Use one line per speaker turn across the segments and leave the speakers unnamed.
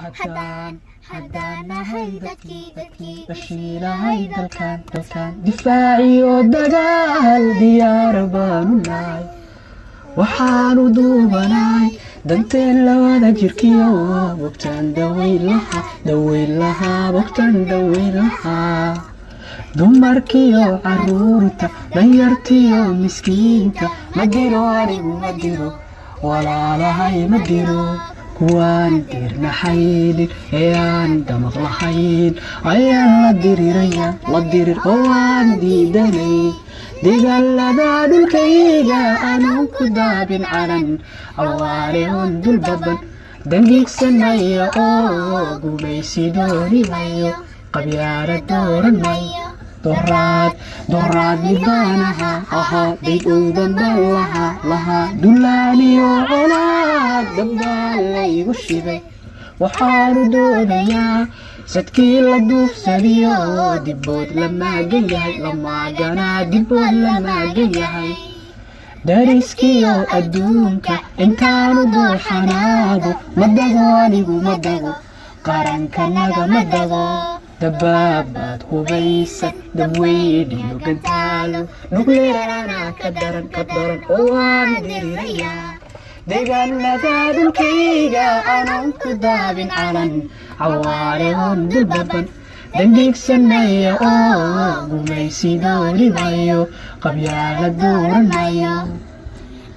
haddaan nahay dadkii dashiilahay dalkan difaaci oo dagaal diyaar baanu nahay waxaanu duubanahay danteen labada jirkiyo bogtaan daweyn lahaa bogtaan daweyn lahaa dumarkiyo caruurta danyartiyo miskiinka ma diro anigu ma diro walaalahay ma diro kuwaan dirnaxaynin ee aan damaq lahayn ayaan la dirir oo aan diidanay dagaalada dhulkayga aanan ku daabin calan awaare on dulbaban dangiigsanaya oo gumaysi doonimayo qabyaara dooran mayo doraad midbaanaha ahaa daydowdan baan lahaa dulaaniyo colaad dambaa laygu shibay waxaanu doonayaa sadkii la duufsadiyo dibbood la maagan yahay lamaaganaa dibbood la maagan yahay dariskiyo adduunka intaanu dooxanaado ma dago anigu ma dago qarankanaga ma dago dabaabaad hubaysan dabweyniyo gantaalo nugleerana ka daran oo waan dirirayaa dagaalada dhulkayga aanan ku daabin calan cawaare on dulbaban dangiigsanaya oo gumaysi doonimayo qabyaala dooran mayo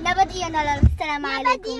nabad iyo nolol. Assalaamu calaykum.